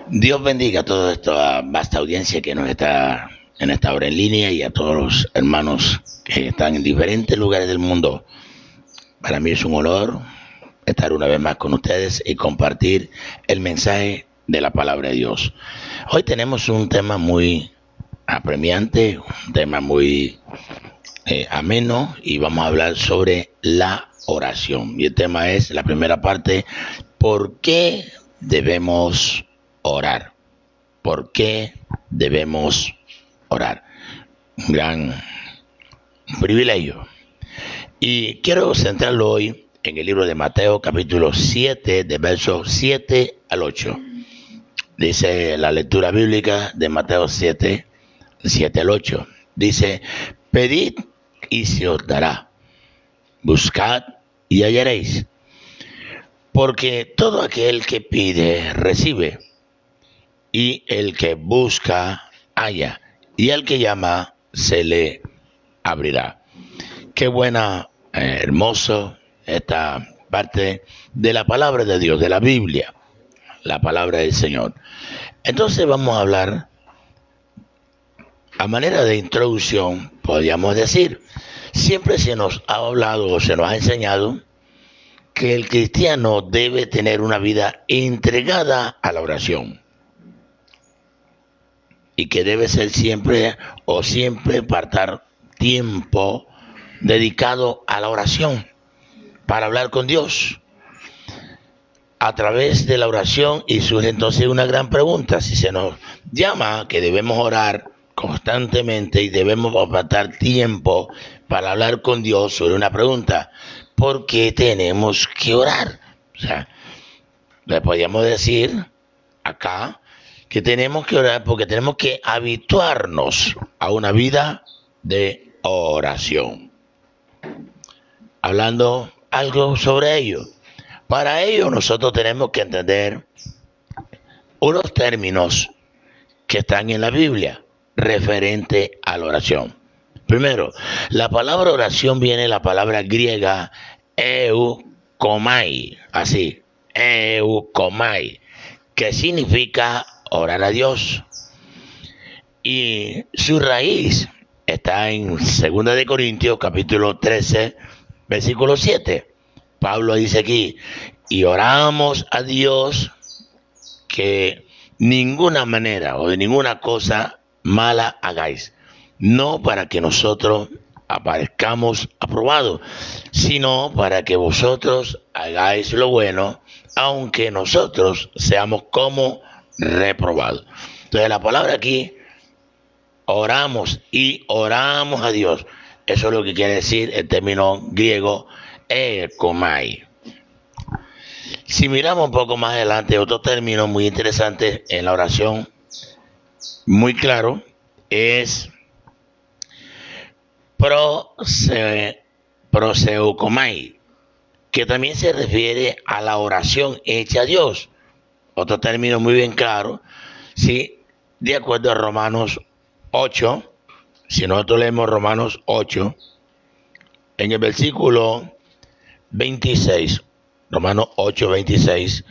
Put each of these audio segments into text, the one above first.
Dios bendiga a toda esta vasta audiencia que nos está en esta hora en línea y a todos los hermanos que están en diferentes lugares del mundo. Para mí es un honor estar una vez más con ustedes y compartir el mensaje de la palabra de Dios. Hoy tenemos un tema muy apremiante, un tema muy ameno, y vamos a hablar sobre la oración. Y el tema es, la primera parte, ¿por qué debemos orar? ¿Por qué debemos orar? Un gran privilegio. Y quiero centrarlo hoy en el libro de Mateo, capítulo 7, de versos 7 al 8. Dice la lectura bíblica de Mateo 7, 7 al 8. Dice: pedid y se os dará, buscad y hallaréis, porque todo aquel que pide recibe, y el que busca halla, y al que llama se le abrirá. Qué buena, hermoso esta parte de la palabra de Dios, de la Biblia, la palabra del Señor. Entonces vamos a hablar, a manera de introducción, podríamos decir, siempre se nos ha hablado o se nos ha enseñado que el cristiano debe tener una vida entregada a la oración, y que debe ser siempre apartar tiempo dedicado a la oración para hablar con Dios a través de la oración. Y surge entonces una gran pregunta: si se nos llama que debemos orar constantemente y debemos apartar tiempo para hablar con Dios, sobre una pregunta: ¿por qué tenemos que orar? O sea, le podríamos decir acá que tenemos que orar porque tenemos que habituarnos a una vida de oración. Hablando algo sobre ello. Para ello nosotros tenemos que entender unos términos que están en la Biblia referente a la oración. Primero, la palabra oración viene de la palabra griega eukomai, así, eukomai, que significa orar a Dios. Y su raíz está en 2 de Corintios, capítulo 13, versículo 7. Pablo dice aquí: y oramos a Dios que ninguna manera o de ninguna cosa mala hagáis, no para que nosotros aparezcamos aprobados, sino para que vosotros hagáis lo bueno, aunque nosotros seamos como reprobados. Entonces la palabra aquí, oramos y oramos a Dios, eso es lo que quiere decir el término griego eukomai. Si miramos un poco más adelante, otro término muy interesante en la oración, muy claro, es proseukomai, que también se refiere a la oración hecha a Dios. Otro término muy bien claro, ¿sí? De acuerdo a Romanos 8, si nosotros leemos Romanos 8, en el versículo 26, Romanos 8, 26,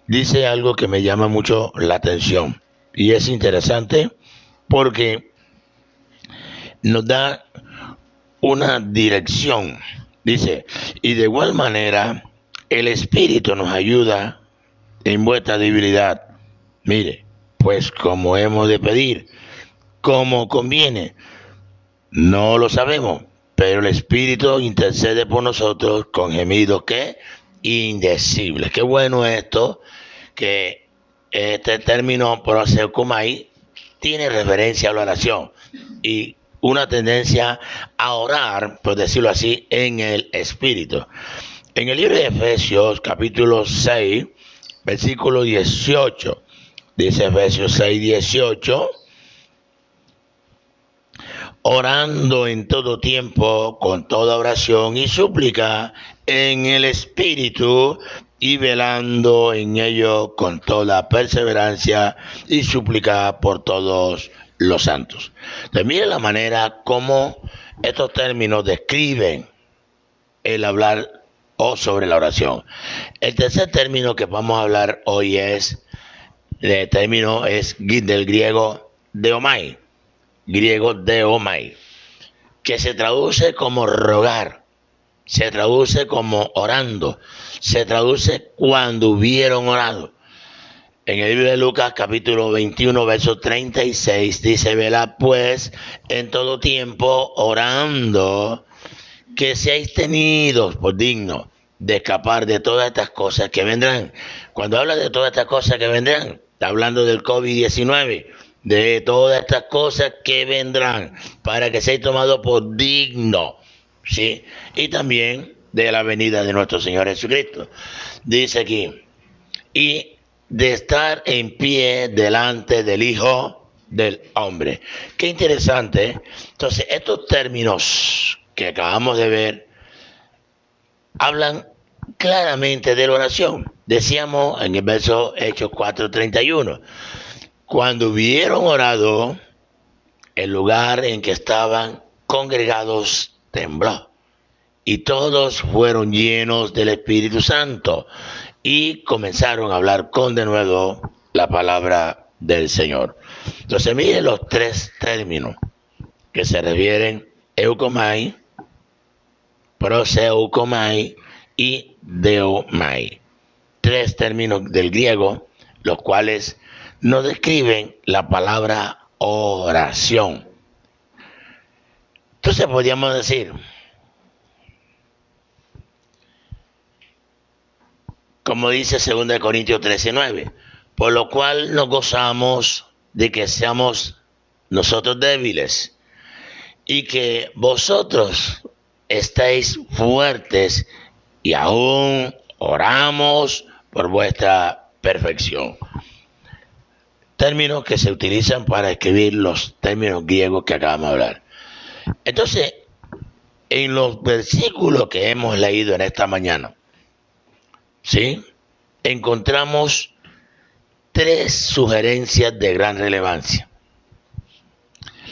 dice algo que me llama mucho la atención. Y es interesante porque nos da una dirección. Dice: y de igual manera el Espíritu nos ayuda en vuestra debilidad. Mire, pues como hemos de pedir, como conviene, no lo sabemos, pero el Espíritu intercede por nosotros con gemidos que indecibles. Qué bueno esto, que este término proseukomai tiene referencia a la oración y una tendencia a orar, por decirlo así, en el Espíritu. En el libro de Efesios, capítulo 6, versículo 18, dice Efesios 6, 18: orando en todo tiempo, con toda oración y súplica, en el Espíritu, y velando en ello con toda perseverancia y súplica por todos los santos. Entonces, mire la manera como estos términos describen el hablar o sobre la oración. El tercer término que vamos a hablar hoy es El término es del deomai, que se traduce como rogar, se traduce como orando, se traduce cuando hubieron orado. En el libro de Lucas, capítulo 21, verso 36, dice: velad pues en todo tiempo orando, que seáis tenidos por dignos de escapar de todas estas cosas que vendrán. Cuando habla de todas estas cosas que vendrán, está hablando del COVID-19, de todas estas cosas que vendrán, para que seáis tomados por dignos, ¿sí? Y también de la venida de nuestro Señor Jesucristo. Dice aquí: y de estar en pie delante del Hijo del Hombre. Qué interesante. Entonces, estos términos que acabamos de ver hablan claramente de la oración. Decíamos en el verso Hechos 4:31, cuando hubieron orado, el lugar en que estaban congregados tembló, y todos fueron llenos del Espíritu Santo y comenzaron a hablar con denuedo la palabra del Señor. Entonces, miren los tres términos que se refieren: eukomai, proseukomai y deomai. Tres términos del griego, los cuales nos describen la palabra oración. Entonces podríamos decir, como dice 2 Corintios 13:9, por lo cual nos gozamos de que seamos nosotros débiles y que vosotros estéis fuertes, y aún oramos por vuestra perfección. Términos que se utilizan para escribir los términos griegos que acabamos de hablar. Entonces, en los versículos que hemos leído en esta mañana, ¿sí?, encontramos tres sugerencias de gran relevancia.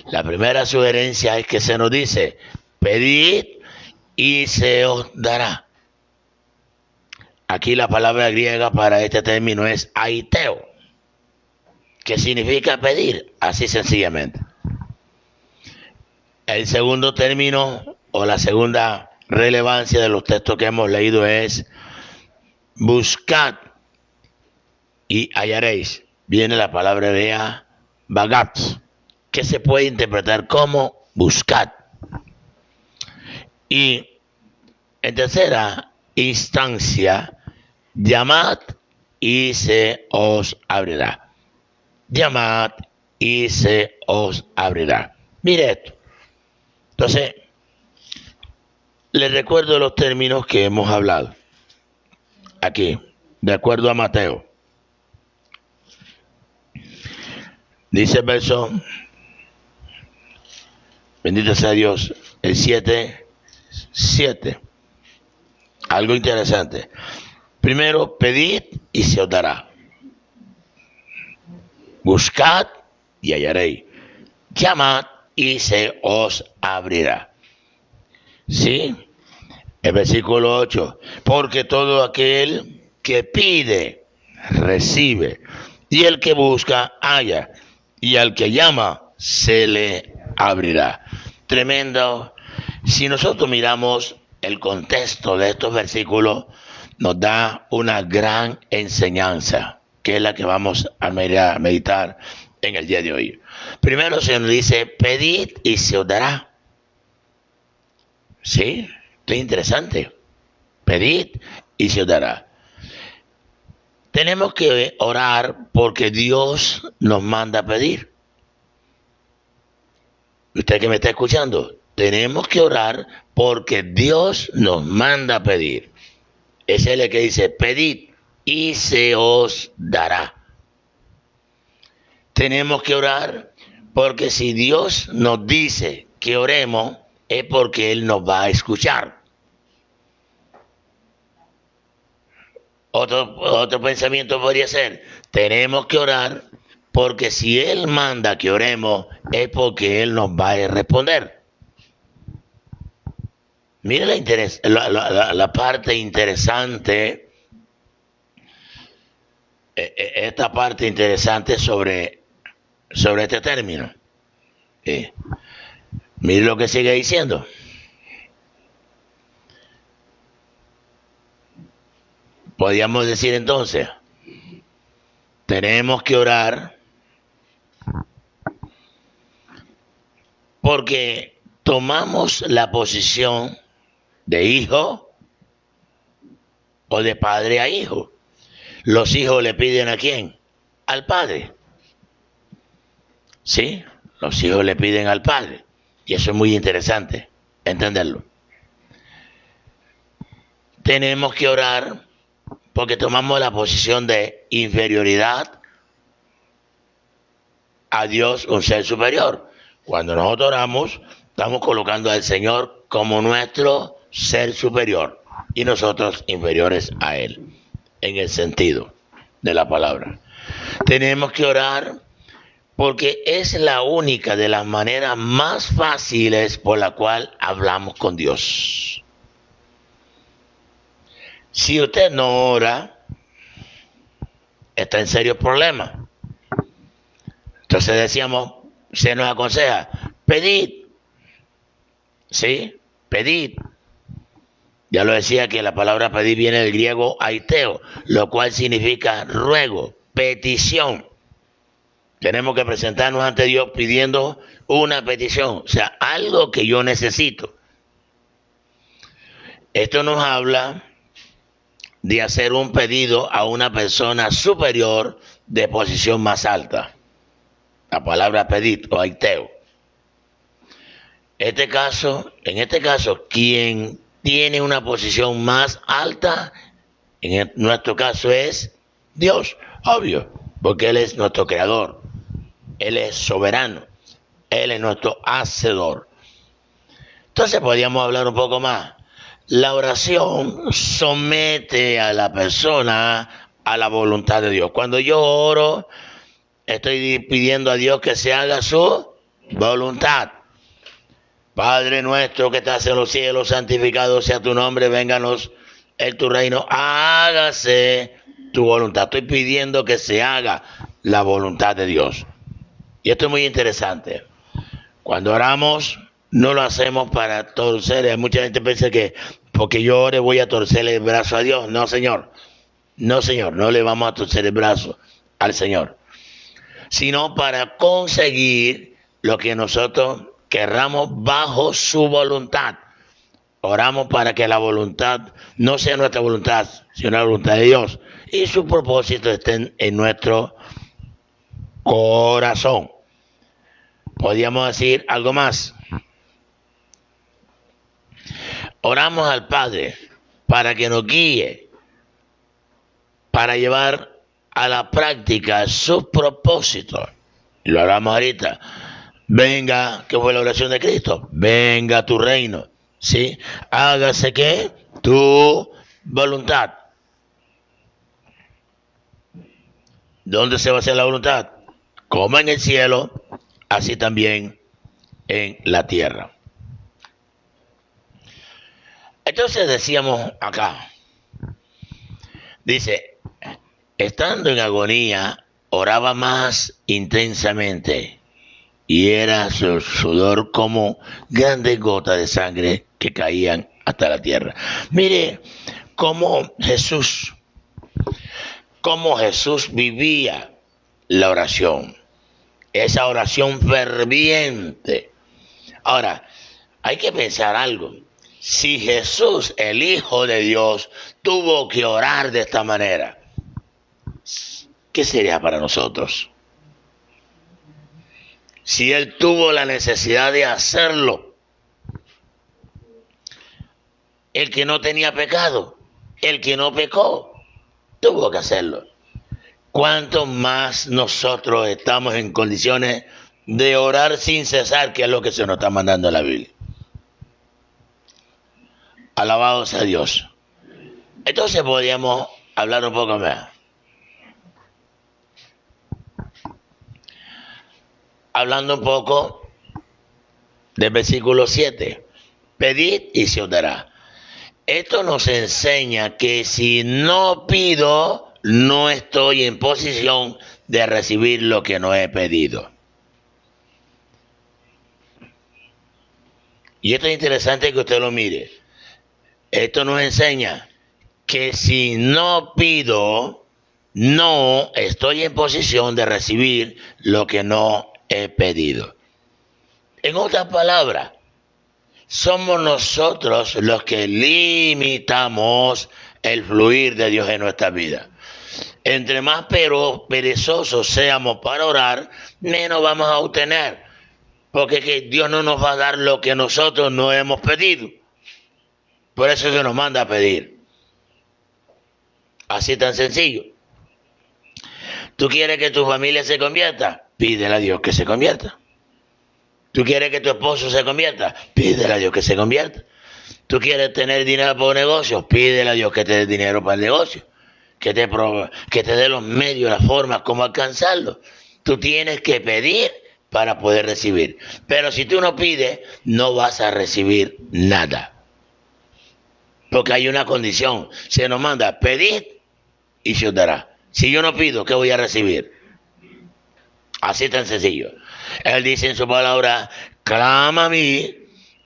La primera sugerencia es que se nos dice: pedid y se os dará. Aquí la palabra griega para este término es aiteo, que significa pedir, así sencillamente. El segundo término, o la segunda relevancia de los textos que hemos leído, es buscad y hallaréis. Viene la palabra hebrea bagat, que se puede interpretar como buscad. Y en tercera instancia, llamad y se os abrirá. Llamad y se os abrirá. Mire esto. Entonces, les recuerdo los términos que hemos hablado aquí, de acuerdo a Mateo. Dice el verso, bendito sea Dios, el 7:7. Algo interesante. Primero, pedid y se os dará. Buscad y hallaréis. Llamad y se os abrirá. ¿Sí? El versículo 8. Porque todo aquel que pide, recibe. Y el que busca, halla. Y al que llama, se le abrirá. Tremendo. Si nosotros miramos el contexto de estos versículos, nos da una gran enseñanza, que es la que vamos a meditar en el día de hoy. Primero se nos dice: pedid y se os dará. Sí, esto es interesante. Pedid y se os dará. Tenemos que orar porque Dios nos manda a pedir. Usted que me está escuchando, tenemos que orar porque Dios nos manda a pedir. Es Él el que dice: pedid y se os dará. Tenemos que orar porque si Dios nos dice que oremos, es porque Él nos va a escuchar. Otro pensamiento podría ser: tenemos que orar porque si Él manda que oremos, es porque Él nos va a responder. Mire la parte interesante esta parte interesante sobre este término. Mire lo que sigue diciendo. Podríamos decir entonces, tenemos que orar porque tomamos la posición de hijo o de padre a hijo. Los hijos le piden ¿a quién? Al padre. ¿Sí? Los hijos le piden al padre. Y eso es muy interesante entenderlo. Tenemos que orar porque tomamos la posición de inferioridad a Dios, un ser superior. Cuando nosotros oramos, estamos colocando al Señor como nuestro ser superior y nosotros inferiores a Él, en el sentido de la palabra. Tenemos que orar porque es la única de las maneras más fáciles por la cual hablamos con Dios. Si usted no ora, está en serio problema. Entonces decíamos, se nos aconseja, pedid. ¿Sí? Pedid. Ya lo decía que la palabra pedir viene del griego aiteo, lo cual significa ruego, petición. Tenemos que presentarnos ante Dios pidiendo una petición, o sea, algo que yo necesito. Esto nos habla de hacer un pedido a una persona superior de posición más alta. La palabra pedir o aiteo. En este caso, quien tiene una posición más alta, en nuestro caso es Dios, obvio, porque Él es nuestro creador, Él es soberano, Él es nuestro hacedor. Entonces podríamos hablar un poco más. La oración somete a la persona a la voluntad de Dios. Cuando yo oro, estoy pidiendo a Dios que se haga su voluntad. Padre nuestro que estás en los cielos, santificado sea tu nombre, vénganos en tu reino, hágase tu voluntad. Estoy pidiendo que se haga la voluntad de Dios. Y esto es muy interesante. Cuando oramos, no lo hacemos para torcer. Mucha gente piensa que porque yo ore voy a torcerle el brazo a Dios. No, Señor. No, Señor. No le vamos a torcer el brazo al Señor. Sino para conseguir lo que nosotros querramos bajo su voluntad. Oramos para que la voluntad no sea nuestra voluntad, sino la voluntad de Dios. Y sus propósitos estén en nuestro corazón. Podríamos decir algo más. Oramos al Padre para que nos guíe, para llevar a la práctica sus propósitos. Y lo hablamos ahorita. Venga, que fue la oración de Cristo. Venga tu reino. ¿Sí? Hágase que tu voluntad. ¿Dónde se va a hacer la voluntad? Como en el cielo, así también en la tierra. Entonces decíamos acá, dice, estando en agonía, oraba más intensamente y era su sudor como grandes gotas de sangre que caían hasta la tierra. Mire cómo Jesús vivía la oración, esa oración ferviente. Ahora, hay que pensar algo. Si Jesús, el Hijo de Dios, tuvo que orar de esta manera, ¿qué sería para nosotros? Si Él tuvo la necesidad de hacerlo, el que no tenía pecado, el que no pecó, tuvo que hacerlo. ¿Cuánto más nosotros estamos en condiciones de orar sin cesar, que es lo que se nos está mandando en la Biblia? Alabado sea Dios. Entonces podríamos hablar un poco más. Hablando un poco del versículo 7. Pedid y se os dará. Esto nos enseña que si no pido, no estoy en posición de recibir lo que no he pedido. Y esto es interesante que usted lo mire. Esto nos enseña que si no pido, no estoy en posición de recibir lo que no he pedido. En otras palabras, somos nosotros los que limitamos el fluir de Dios en nuestra vida. Entre más perezosos seamos para orar, menos vamos a obtener. Porque es que Dios no nos va a dar lo que nosotros no hemos pedido. Por eso se nos manda a pedir. Así tan sencillo. ¿Tú quieres que tu familia se convierta? Pídele a Dios que se convierta. ¿Tú quieres que tu esposo se convierta? Pídele a Dios que se convierta. ¿Tú quieres tener dinero para un negocio? Pídele a Dios que te dé dinero para el negocio. Que te dé los medios, las formas, cómo alcanzarlo. Tú tienes que pedir para poder recibir. Pero si tú no pides, no vas a recibir nada. Porque hay una condición. Se nos manda pedir y se os dará. Si yo no pido, ¿qué voy a recibir? Así tan sencillo. Él dice en su palabra, clama a mí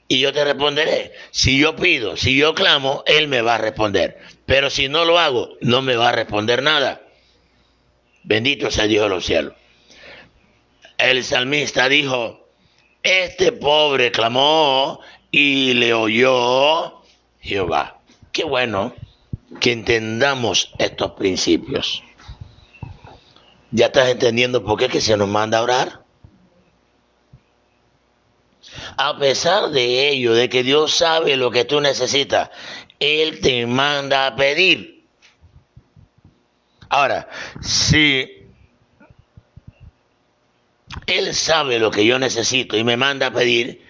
y yo te responderé. Si yo pido, si yo clamo, Él me va a responder. Pero si no lo hago, no me va a responder nada. Bendito sea Dios de los cielos. El salmista dijo, este pobre clamó y le oyó Jehová. Qué bueno que entendamos estos principios. ¿Ya estás entendiendo por qué que se nos manda a orar? A pesar de ello, de que Dios sabe lo que tú necesitas, Él te manda a pedir. Ahora, si Él sabe lo que yo necesito y me manda a pedir,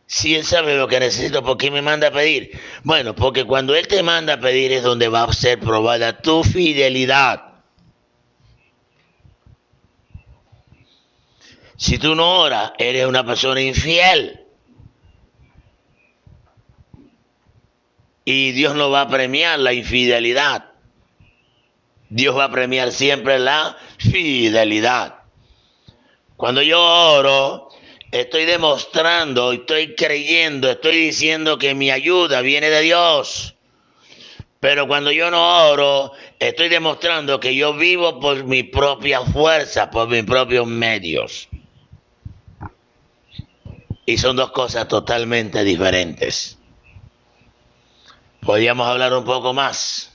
si Él sabe lo que necesito, ¿por qué me manda a pedir? Bueno, porque cuando Él te manda a pedir es donde va a ser probada tu fidelidad. Si tú no oras, eres una persona infiel. Y Dios no va a premiar la infidelidad. Dios va a premiar siempre la fidelidad. Cuando yo oro, estoy demostrando, estoy creyendo, estoy diciendo que mi ayuda viene de Dios. Pero cuando yo no oro, estoy demostrando que yo vivo por mi propia fuerza, por mis propios medios. Y son dos cosas totalmente diferentes. Podríamos hablar un poco más.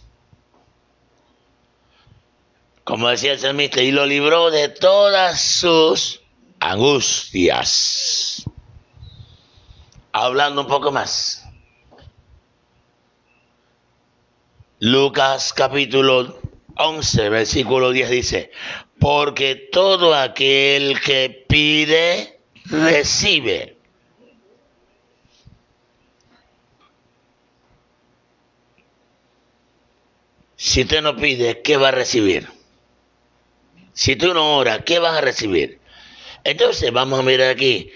Como decía el salmista, y lo libró de todas sus angustias. Hablando un poco más. Lucas capítulo 11, versículo 10 dice, porque todo aquel que pide, recibe. Si usted no pide, ¿qué va a recibir? Si tú no oras, ¿qué vas a recibir? Entonces, vamos a mirar aquí.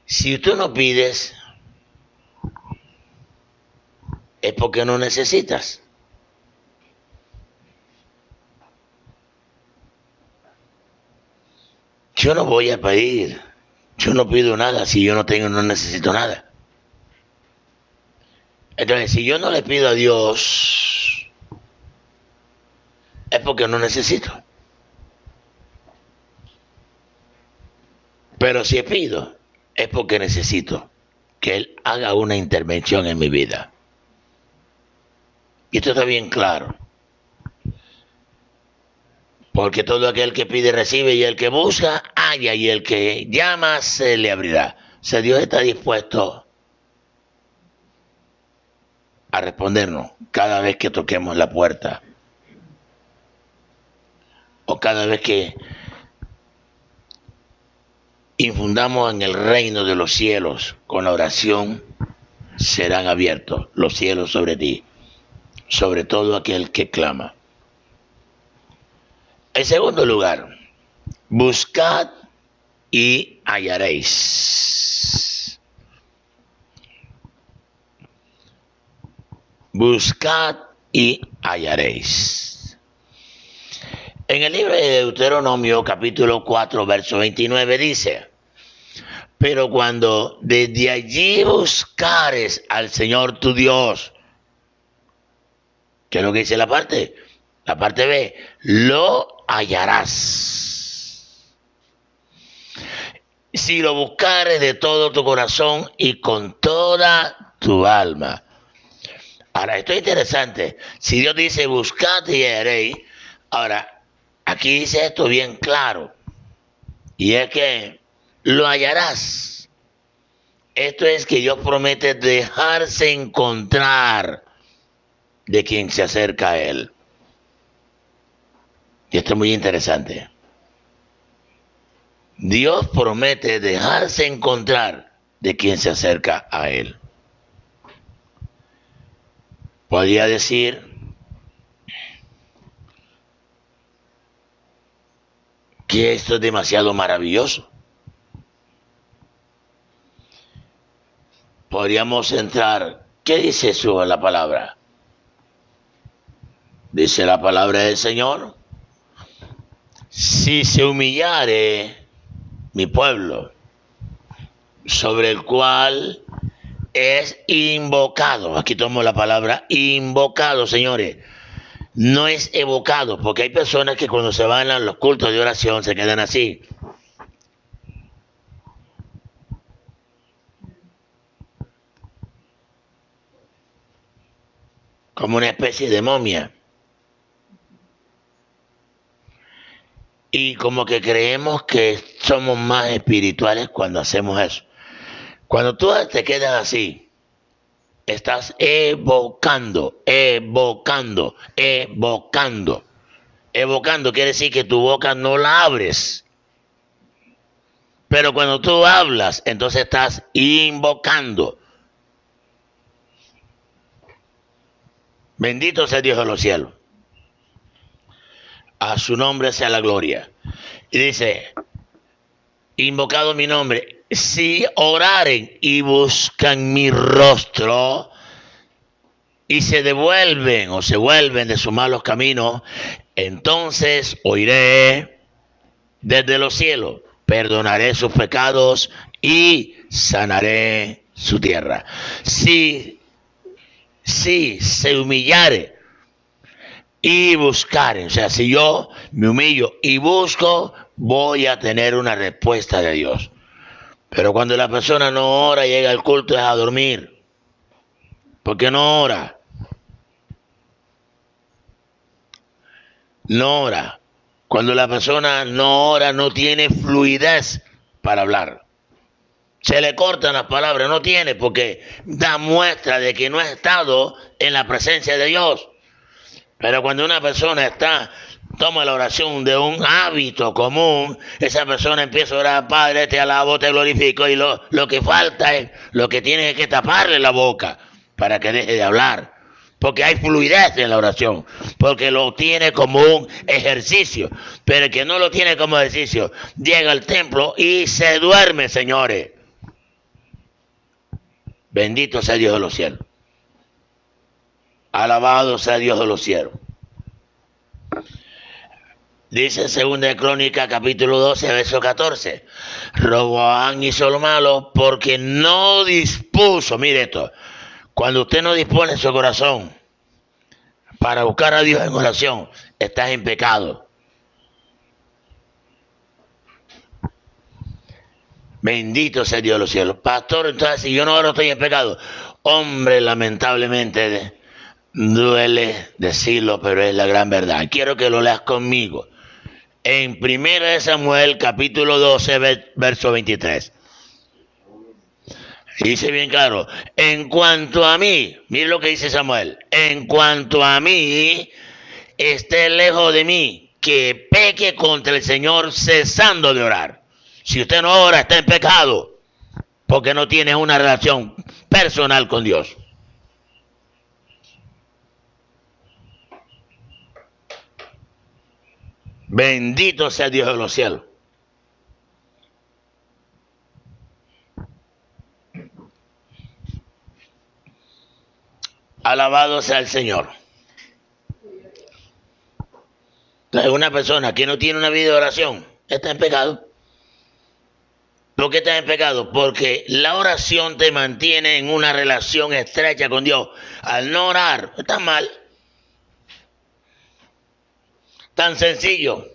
Si tú no pides, es porque no necesitas. Yo no voy a pedir. Yo no pido nada si yo no necesito nada. Entonces, si yo no le pido a Dios, es porque no necesito. Pero si pido, es porque necesito que Él haga una intervención en mi vida. Y esto está bien claro. Porque todo aquel que pide recibe, y el que busca halla, y el que llama se le abrirá. O sea, Dios está dispuesto a respondernos cada vez que toquemos la puerta. O cada vez que infundamos en el reino de los cielos con la oración, serán abiertos los cielos sobre ti, sobre todo aquel que clama. En segundo lugar, buscad y hallaréis. Buscad y hallaréis. En el libro de Deuteronomio, capítulo 4, verso 29, dice: pero cuando desde allí buscares al Señor tu Dios, ¿qué es lo que dice la parte? La parte B, lo hallarás. Si lo buscares de todo tu corazón y con toda tu alma. Ahora, esto es interesante. Si Dios dice, buscad y hallaréis, ahora, aquí dice esto bien claro. Y es que lo hallarás. Esto es que Dios promete dejarse encontrar de quien se acerca a Él. Y esto es muy interesante. Dios promete dejarse encontrar de quien se acerca a Él. Podría decir que esto es demasiado maravilloso. Podríamos entrar. ¿Qué dice eso en la palabra? Dice la palabra del Señor: si se humillare mi pueblo, sobre el cual es invocado. Aquí tomo la palabra invocado, señores. No es evocado, porque hay personas que cuando se van a los cultos de oración se quedan así. Como una especie de momia. Y como que creemos que somos más espirituales cuando hacemos eso. Cuando tú te quedas así, estás evocando. Evocando quiere decir que tu boca no la abres. Pero cuando tú hablas, entonces estás invocando. Bendito sea Dios de los cielos. A su nombre sea la gloria. Y dice: invocado mi nombre, si oraren y buscan mi rostro y se devuelven o se vuelven de sus malos caminos, entonces oiré desde los cielos, perdonaré sus pecados y sanaré su tierra. Si se humillare y buscaren, o sea, si yo me humillo y busco, voy a tener una respuesta de Dios. Pero cuando la persona no ora, llega al culto, es a dormir. ¿Por qué no ora? No ora. Cuando la persona no ora, no tiene fluidez para hablar. Se le cortan las palabras, no tiene, porque da muestra de que no ha estado en la presencia de Dios. Pero cuando una persona toma la oración de un hábito común, esa persona empieza a orar: Padre, te alabo, te glorifico, y lo que falta es, lo que tiene es que taparle la boca para que deje de hablar. Porque hay fluidez en la oración, porque lo tiene como un ejercicio. Pero el que no lo tiene como ejercicio, llega al templo y se duerme, señores. Bendito sea Dios de los cielos. Alabado sea Dios de los cielos. Dice en 2 Crónicas, capítulo 12, verso 14. Roboam hizo lo malo porque no dispuso. Mire esto. Cuando usted no dispone su corazón para buscar a Dios en oración, estás en pecado. Bendito sea Dios de los cielos. Pastor, entonces si yo no oro estoy en pecado. Hombre, lamentablemente duele decirlo, pero es la gran verdad. Quiero que lo leas conmigo. En 1 Samuel, capítulo 12, verso 23. Dice bien claro: en cuanto a mí, mire lo que dice Samuel, en cuanto a mí, esté lejos de mí que peque contra el Señor cesando de orar. Si usted no ora, está en pecado, porque no tiene una relación personal con Dios. Bendito sea Dios de los cielos. Alabado sea el Señor. Entonces, una persona que no tiene una vida de oración está en pecado. ¿Por qué estás en pecado? Porque la oración te mantiene en una relación estrecha con Dios. Al no orar, estás mal. Tan sencillo.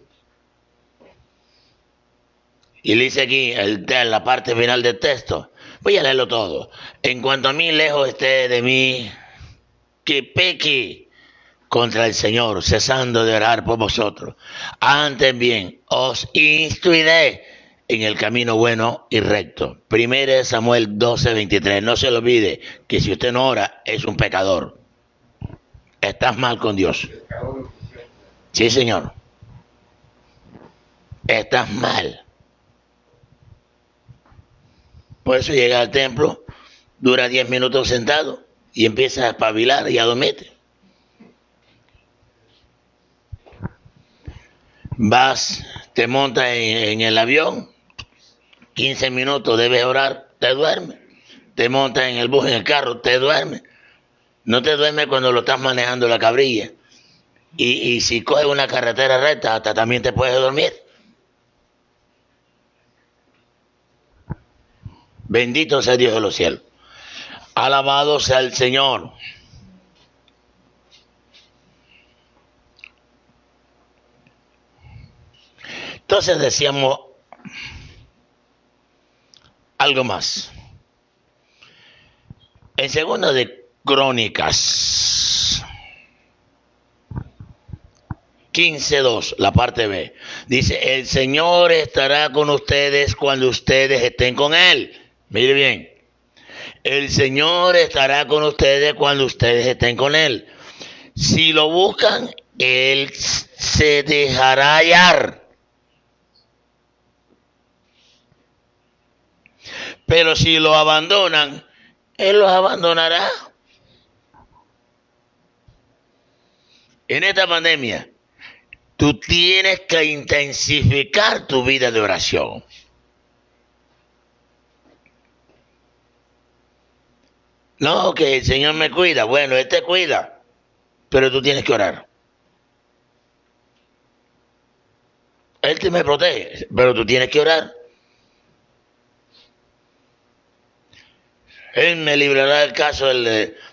Y le dice aquí, en la parte final del texto, voy a leerlo todo. En cuanto a mí, lejos esté de mí, que peque contra el Señor, cesando de orar por vosotros. Antes bien, os instruiré en el camino bueno y recto. 1 Samuel 12:23. No se lo olvide que si usted no ora, es un pecador. Estás mal con Dios. Sí, señor. Estás mal. Por eso llega al templo, dura 10 minutos sentado y empieza a espabilar y a dormirte. Vas, te montas en el avión, 15 minutos debes orar, te duermes. Te montas en el bus, en el carro, te duermes. No te duermes cuando lo estás manejando la cabrilla. Y si coges una carretera recta, hasta también te puedes dormir. Bendito sea Dios de los cielos. Alabado sea el Señor. Entonces decíamos algo más. En Segunda de Crónicas 15:2, la parte B, dice, el Señor estará con ustedes cuando ustedes estén con Él. Mire bien, el Señor estará con ustedes cuando ustedes estén con Él. Si lo buscan, Él se dejará hallar. Pero si lo abandonan, Él los abandonará. En esta pandemia, tú tienes que intensificar tu vida de oración. No, que el Señor me cuida. Bueno, Él te cuida, pero tú tienes que orar. Él te me protege, pero tú tienes que orar. Él me librará del caso,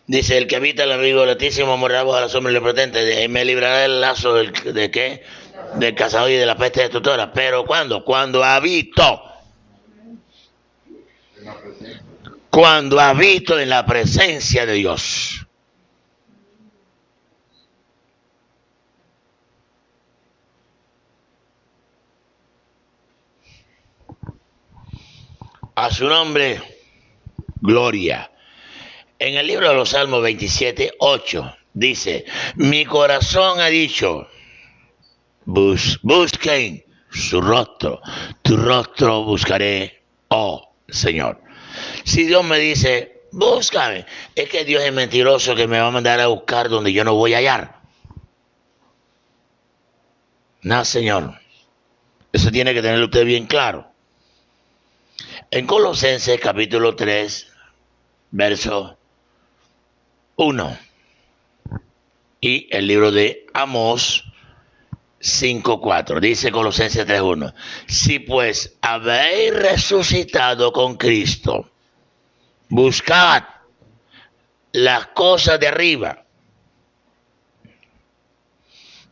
dice, el que habita el abrigo del Altísimo morará bajo la sombra del Omnipotente. Él me librará del lazo ¿de qué? Del cazador y de la peste destructora. Pero ¿cuándo? Cuando habito en la presencia de Dios. A su nombre, gloria. En el libro de los Salmos 27:8 dice, mi corazón ha dicho, busquen su rostro, tu rostro buscaré, oh Señor. Si Dios me dice, búscame, es que Dios es mentiroso que me va a mandar a buscar donde yo no voy a hallar. No, Señor. Eso tiene que tenerlo usted bien claro. En Colosenses capítulo 3, verso 1. Y el libro de Amós 5:4. Dice Colosenses 3:1. Si pues habéis resucitado con Cristo, buscad las cosas de arriba,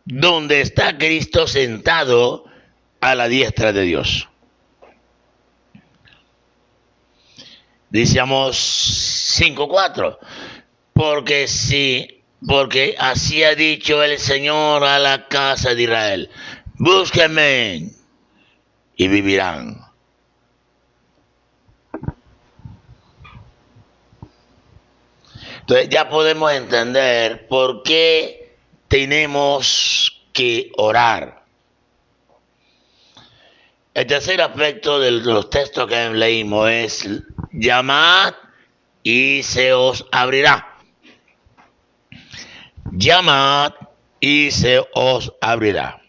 donde está Cristo sentado a la diestra de Dios. Dice Amós 5:4. Porque así ha dicho el Señor a la casa de Israel, búsquenme y vivirán. Entonces ya podemos entender por qué tenemos que orar. El tercer aspecto de los textos que leímos es llamad y se os abrirá. Llamad y se os abrirá.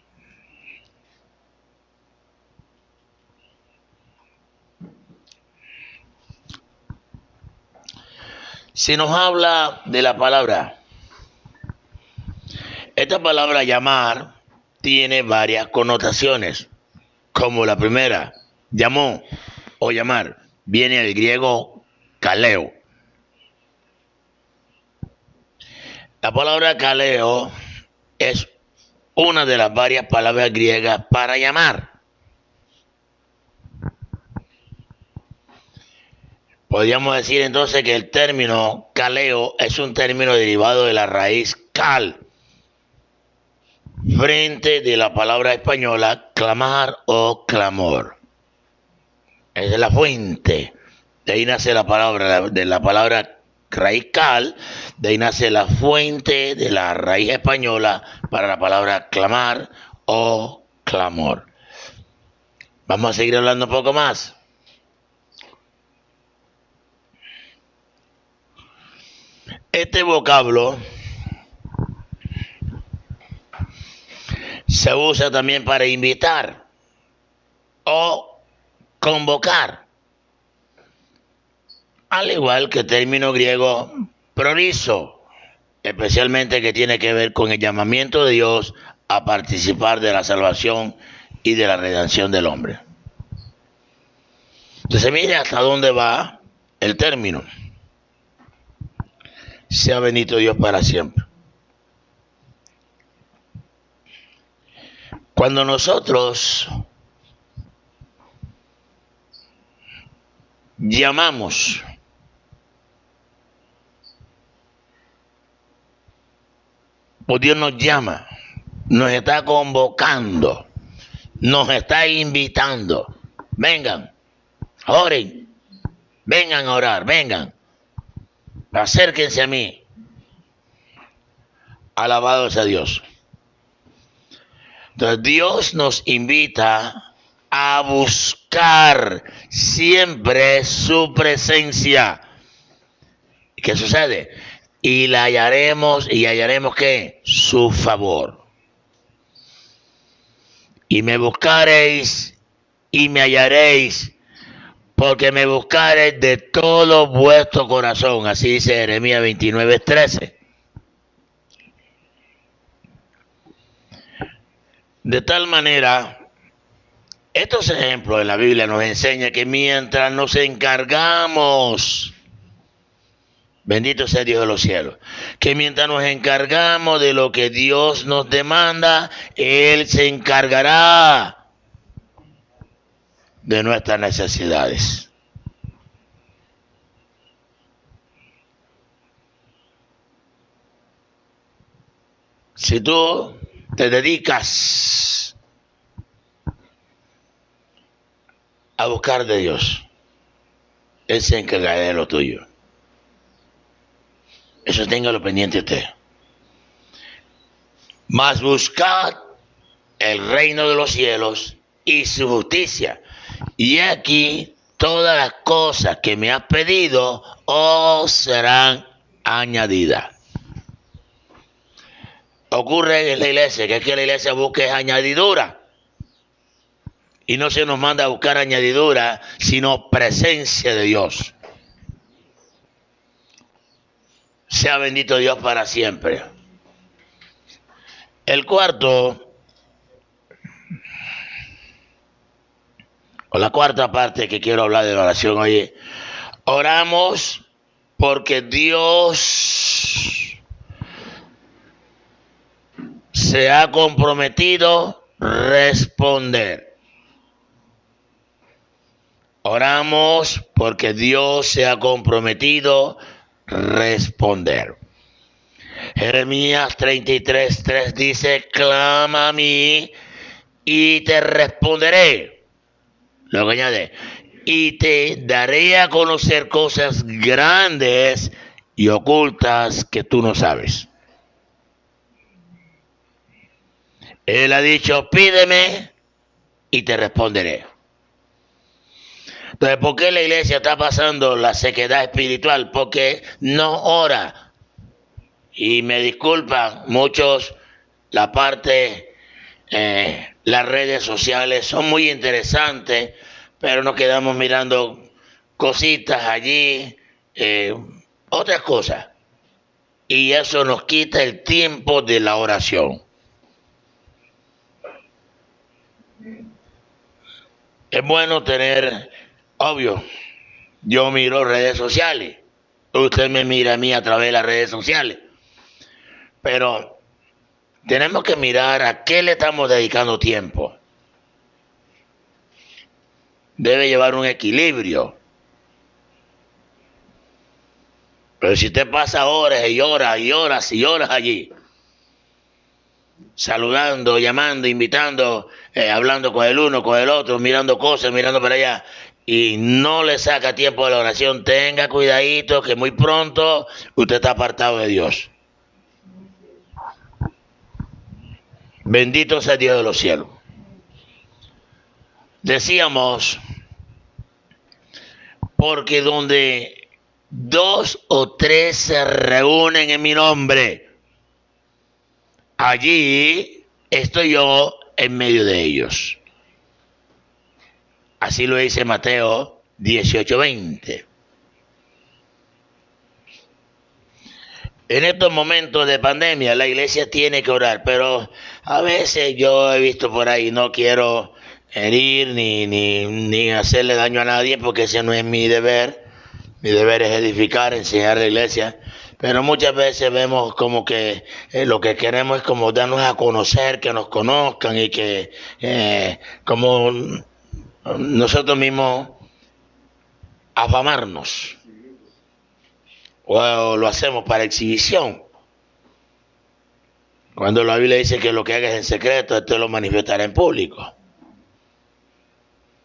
Se nos habla de la palabra. Esta palabra llamar tiene varias connotaciones, como la primera, llamó o llamar, viene del griego kaleo. La palabra kaleo es una de las varias palabras griegas para llamar. Podríamos decir entonces que el término kaleo es un término derivado de la raíz kal, frente de la palabra española clamar o clamor. Esa es la fuente. De ahí nace la palabra, de la palabra raíz kal, de ahí nace la fuente de la raíz española para la palabra clamar o clamor. Vamos a seguir hablando un poco más. Este vocablo se usa también para invitar o convocar, al igual que el término griego prorizo, especialmente que tiene que ver con el llamamiento de Dios a participar de la salvación y de la redención del hombre. Entonces mire hasta dónde va el término. Sea bendito Dios para siempre. Cuando nosotros llamamos, pues Dios nos llama, nos está convocando, nos está invitando. Vengan, oren, vengan a orar, vengan, acérquense a mí. Alabado sea Dios. Entonces Dios nos invita a buscar siempre su presencia. ¿Qué sucede? Y la hallaremos, ¿qué? Su favor. Y me buscaréis y me hallaréis, porque me buscaréis de todo vuestro corazón. Así dice Jeremías 29:13. De tal manera, estos ejemplos en la Biblia nos enseñan que mientras nos encargamos, bendito sea Dios de los cielos, que mientras nos encargamos de lo que Dios nos demanda, Él se encargará de nuestras necesidades. Si tú te dedicas a buscar de Dios, Él se encargará de lo tuyo. Eso téngalo pendiente usted. Mas buscad el reino de los cielos y su justicia. Y aquí todas las cosas que me has pedido os serán añadidas. Ocurre en la iglesia que es que la iglesia busca añadidura. Y no se nos manda a buscar añadidura, sino presencia de Dios. Sea bendito Dios para siempre. El cuarto, o la cuarta parte que quiero hablar de la oración hoy, oramos porque Dios se ha comprometido a responder. Oramos porque Dios se ha comprometido a responder. Jeremías 33:3 dice: clama a mí y te responderé. Luego añade: y te daré a conocer cosas grandes y ocultas que tú no sabes. Él ha dicho: pídeme y te responderé. Entonces, ¿por qué la iglesia está pasando la sequedad espiritual? Porque no ora. Y me disculpan muchos, la parte, las redes sociales son muy interesantes, pero nos quedamos mirando cositas allí, otras cosas. Y eso nos quita el tiempo de la oración. Es bueno tener, obvio, yo miro redes sociales, usted me mira a mí a través de las redes sociales, pero tenemos que mirar a qué le estamos dedicando tiempo. Debe llevar un equilibrio. Pero si usted pasa horas y horas y horas y horas allí, saludando, llamando, invitando, hablando con el uno, con el otro, mirando cosas, mirando para allá, y no le saca tiempo de la oración, tenga cuidadito que muy pronto usted está apartado de Dios. Bendito sea Dios de los cielos. Decíamos, porque donde 2 o 3 se reúnen en mi nombre, allí estoy yo en medio de ellos. Así lo dice Mateo 18:20. En estos momentos de pandemia la iglesia tiene que orar, pero a veces yo he visto por ahí, no quiero herir ni hacerle daño a nadie porque ese no es mi deber. Mi deber es edificar, enseñar a la iglesia, pero muchas veces vemos como que lo que queremos es como darnos a conocer, que nos conozcan y que como nosotros mismos afamarnos, o lo hacemos para exhibición. Cuando la Biblia dice que lo que hagas en secreto, esto lo manifestará en público.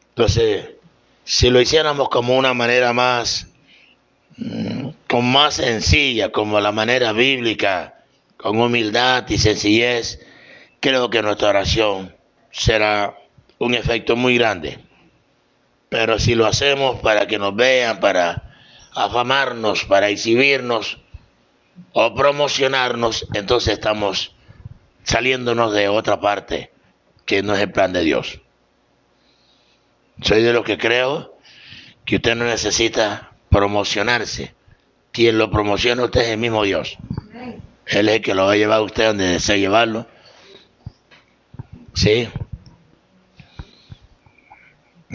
Entonces, si lo hiciéramos como una manera más, con más sencilla, como la manera bíblica, con humildad y sencillez, creo que nuestra oración será un efecto muy grande. Pero si lo hacemos para que nos vean, para afamarnos, para exhibirnos o promocionarnos, entonces estamos saliéndonos de otra parte que no es el plan de Dios. Soy de los que creo que usted no necesita promocionarse. Quien lo promociona a usted es el mismo Dios. Él es el que lo va a llevar a usted donde desea llevarlo. Sí.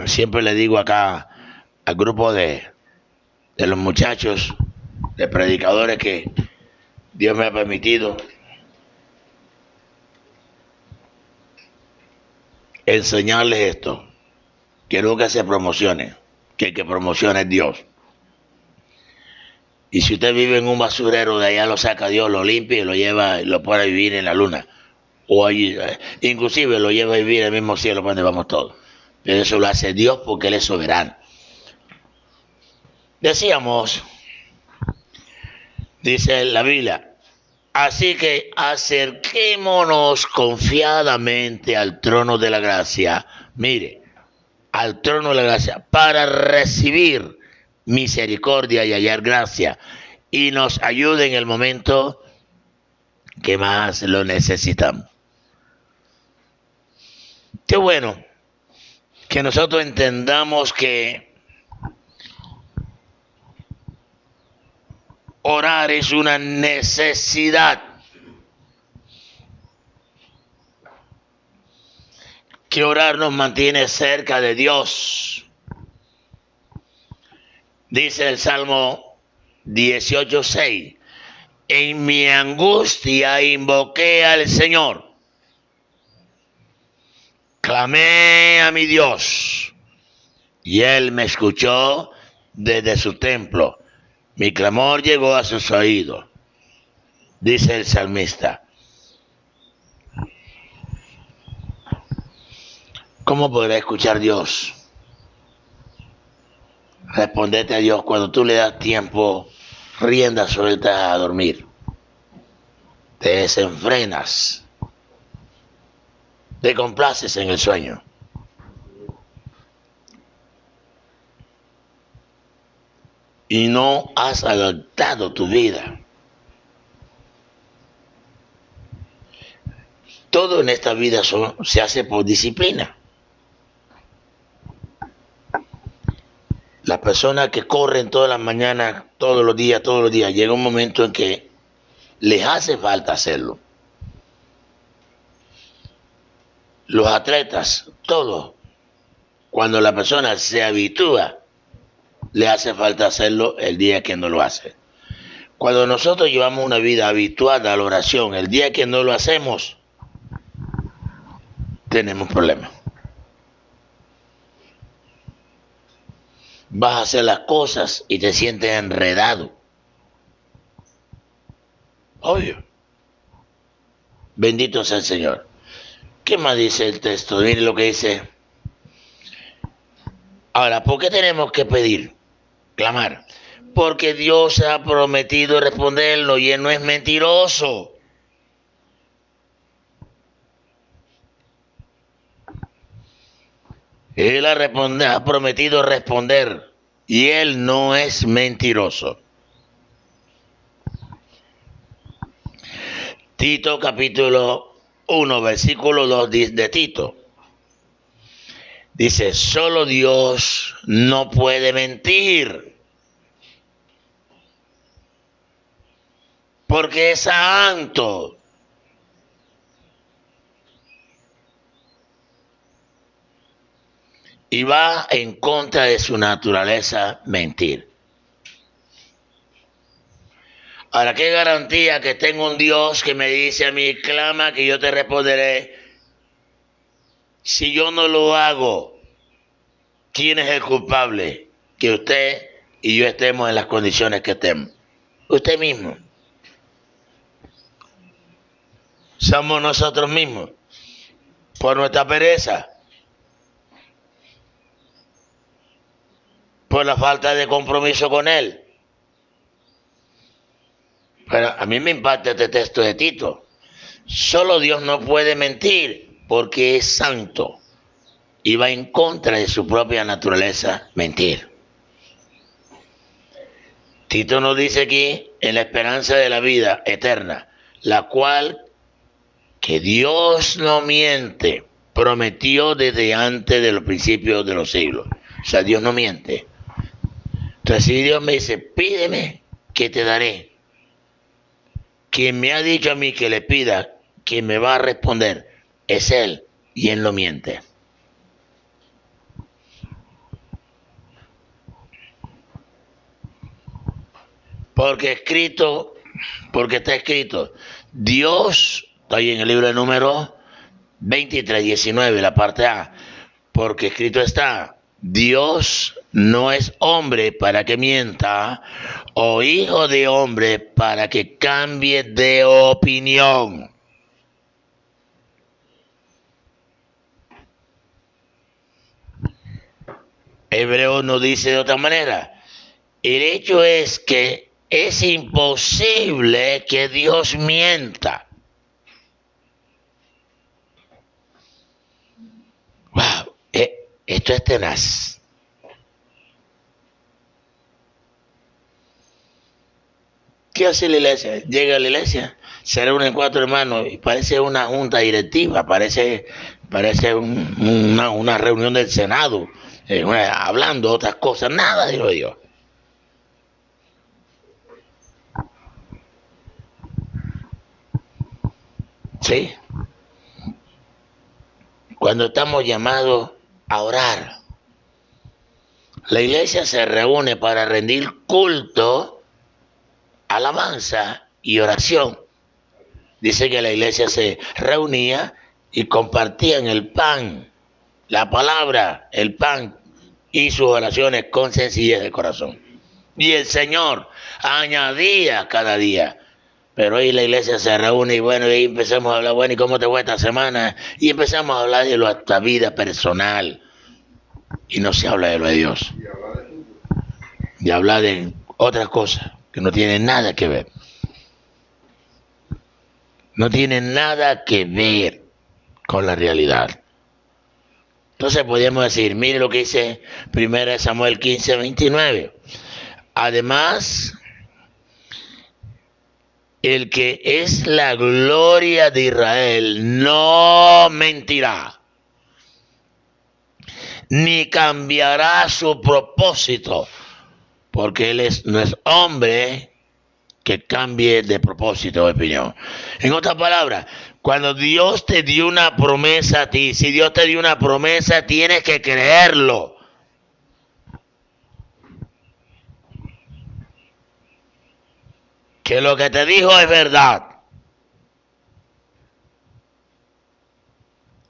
Siempre le digo acá al grupo de los muchachos, de predicadores que Dios me ha permitido enseñarles esto, que nunca se promocione, que el que promociona es Dios. Y si usted vive en un basurero, de allá lo saca Dios, lo limpia y lo lleva y lo pone a vivir en la luna. O allí, inclusive lo lleva a vivir en el mismo cielo donde vamos todos. Pero eso lo hace Dios porque Él es soberano. Decíamos, dice la Biblia, así que acerquémonos confiadamente al trono de la gracia. Mire, al trono de la gracia, para recibir misericordia y hallar gracia, y nos ayude en el momento que más lo necesitamos. Qué bueno que nosotros entendamos que orar es una necesidad. Que orar nos mantiene cerca de Dios. Dice el Salmo 18:6, en mi angustia invoqué al Señor. Clamé a mi Dios y Él me escuchó desde su templo. Mi clamor llegó a sus oídos, dice el salmista. ¿Cómo podrá escuchar Dios? Respondete a Dios cuando tú le das tiempo, rienda suelta a dormir. Te desenfrenas. Te complaces en el sueño. Y no has adaptado tu vida. Todo en esta vida se hace por disciplina. Las personas que corren todas las mañanas, todos los días, llega un momento en que les hace falta hacerlo. los atletas, todo. Cuando la persona se habitúa, le hace falta hacerlo el día que no lo hace. Cuando nosotros llevamos una vida habituada a la oración, el día que no lo hacemos, tenemos problemas. Vas a hacer las cosas y te sientes enredado. Obvio. Bendito sea el Señor. ¿Qué más dice el texto? Mire lo que dice. Ahora, ¿por qué tenemos que pedir? Clamar. Porque Dios ha prometido responderlo y Él no es mentiroso. Él ha prometido responder y Él no es mentiroso. Tito capítulo 1, versículo 2 de Tito. Dice, solo Dios no puede mentir, porque es santo. Y va en contra de su naturaleza mentir. Ahora, ¿qué garantía que tengo un Dios que me dice a mí, clama que yo te responderé? Si yo no lo hago, ¿quién es el culpable? Que usted y yo estemos en las condiciones que estemos. Usted mismo. Somos nosotros mismos. Por nuestra pereza. Por la falta de compromiso con Él. Pero a mí me impacta este texto de Tito. Solo Dios no puede mentir porque es santo y va en contra de su propia naturaleza mentir. Tito nos dice aquí en la esperanza de la vida eterna, la cual que Dios no miente, prometió desde antes de los principios de los siglos. O sea, Dios no miente. Entonces, si Dios me dice, pídeme que te daré. Quien me ha dicho a mí que le pida, quien me va a responder, es Él, y Él no miente. Porque está escrito, Dios, está ahí en el libro de Números 23, 19, la parte A, porque escrito está, Dios no es hombre para que mienta, o hijo de hombre para que cambie de opinión. Hebreo nos dice de otra manera, el hecho es que es imposible que Dios mienta. Wow, esto es tenaz. ¿Qué hace la iglesia? Llega a la iglesia, se reúnen 4 hermanos y parece una junta directiva, parece una reunión del Senado, hablando otras cosas, nada de lo de Dios. ¿Sí? Cuando estamos llamados a orar, la iglesia se reúne para rendir culto, alabanza y oración. Dice que la iglesia se reunía y compartían el pan, la palabra, el pan y sus oraciones con sencillez de corazón. Y el Señor añadía cada día. Pero hoy la iglesia se reúne y bueno, y ahí empezamos a hablar, bueno, ¿y cómo te fue esta semana? Y empezamos a hablar de nuestra vida personal. Y no se habla de lo de Dios. Y habla de otras cosas que no tienen nada que ver. No tienen nada que ver con la realidad. Entonces podríamos decir, mire lo que dice 1 Samuel 15, 29. Además, el que es la gloria de Israel no mentirá, ni cambiará su propósito, porque él no es hombre que cambie de propósito o opinión. En otras palabras, Cuando Dios te dio una promesa a ti, si Dios te dio una promesa, tienes que creerlo. Que lo que te dijo es verdad.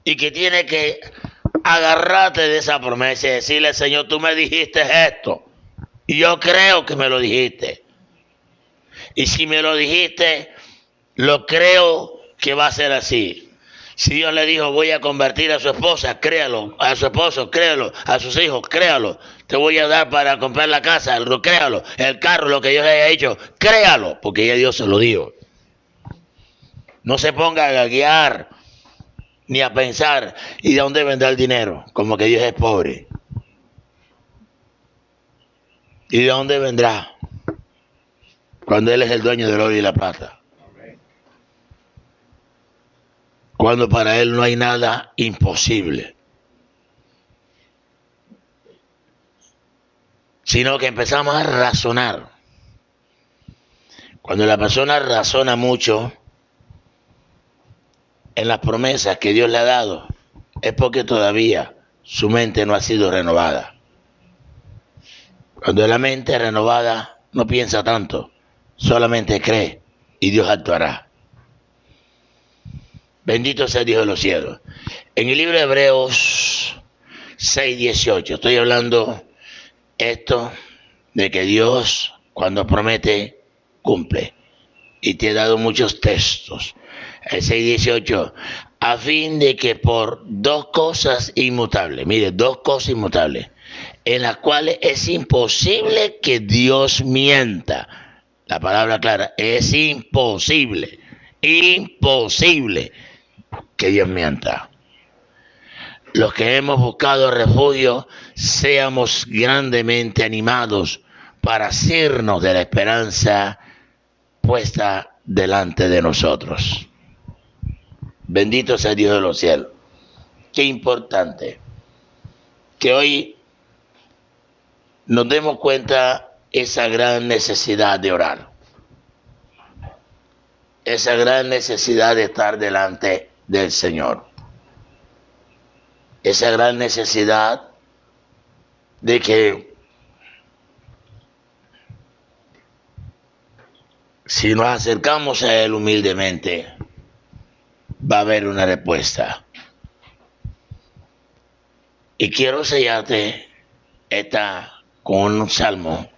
Y que tienes que agarrarte de esa promesa y decirle, Señor, tú me dijiste esto. Y yo creo que me lo dijiste. Y si me lo dijiste, lo creo que va a ser así. Si Dios le dijo, voy a convertir a su esposa, créalo. A su esposo, créalo. A sus hijos, créalo. Te voy a dar para comprar la casa, créalo. El carro, lo que Dios haya hecho, créalo. Porque ya Dios se lo dijo. No se ponga a guiar ni a pensar, ¿y de dónde vendrá el dinero? Como que Dios es pobre. ¿Y de dónde vendrá? Cuando Él es el dueño del oro y la plata. Cuando para Él no hay nada imposible. Sino que empezamos a razonar. Cuando la persona razona mucho en las promesas que Dios le ha dado, es porque todavía su mente no ha sido renovada. Cuando la mente es renovada, no piensa tanto, solamente cree y Dios actuará. Bendito sea Dios de los cielos. En el libro de Hebreos 6:18, estoy hablando esto de que Dios, cuando promete, cumple. Y te he dado muchos textos. El 6:18, a fin de que por dos cosas inmutables, mire, dos cosas inmutables, en las cuales es imposible que Dios mienta. La palabra clara, es imposible que Dios mienta. Los que hemos buscado refugio, seamos grandemente animados para asirnos de la esperanza puesta delante de nosotros. Bendito sea Dios de los cielos. Qué importante que hoy nos demos cuenta esa gran necesidad de orar, esa gran necesidad de estar delante del Señor, esa gran necesidad de que si nos acercamos a Él humildemente, va a haber una respuesta. Y quiero sellarte esta con un salmo,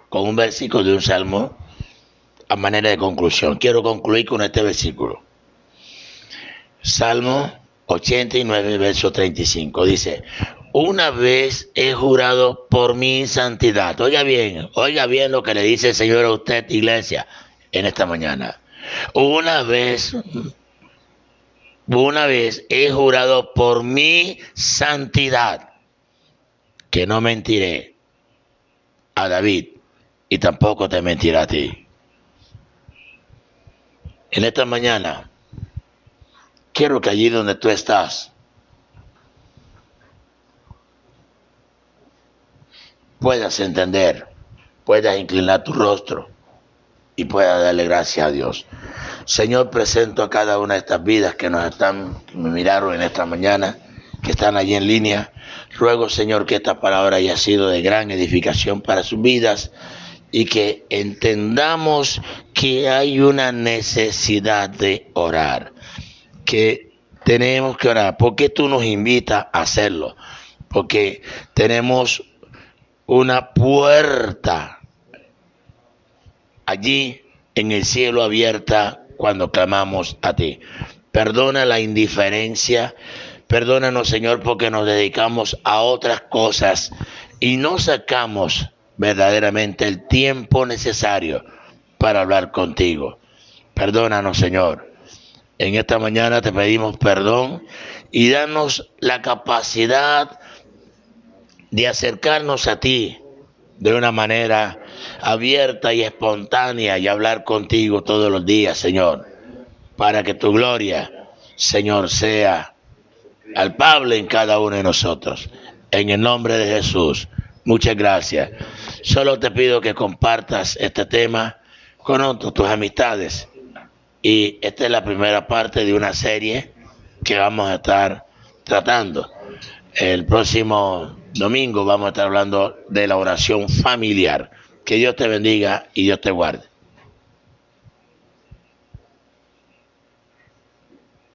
con un versículo de un salmo, a manera de conclusión. Quiero concluir con este versículo. Salmo 89, verso 35. Dice, una vez he jurado por mi santidad. Oiga bien lo que le dice el Señor a usted, iglesia, en esta mañana. Una vez he jurado por mi santidad que no mentiré a David y tampoco te mentiré a ti. En esta mañana quiero que allí donde tú estás puedas entender, puedas inclinar tu rostro y puedas darle gracias a Dios. Señor, presento a cada una de estas vidas que me miraron en esta mañana, que están allí en línea. Ruego, Señor, que esta palabra haya sido de gran edificación para sus vidas y que entendamos que hay una necesidad de orar, que tenemos que orar. ¿Por qué tú nos invitas a hacerlo? Porque tenemos una puerta allí en el cielo abierta cuando clamamos a ti. Perdona la indiferencia, perdónanos, Señor, porque nos dedicamos a otras cosas y no sacamos verdaderamente el tiempo necesario para hablar contigo. Perdónanos, Señor. En esta mañana te pedimos perdón y danos la capacidad de acercarnos a ti de una manera abierta y espontánea y hablar contigo todos los días, Señor, para que tu gloria, Señor, sea palpable en cada uno de nosotros. En el nombre de Jesús, muchas gracias. Solo te pido que compartas este tema con tus amistades Y esta es la primera parte de una serie que vamos a estar tratando. El próximo domingo vamos a estar hablando de la oración familiar. Que Dios te bendiga y Dios te guarde.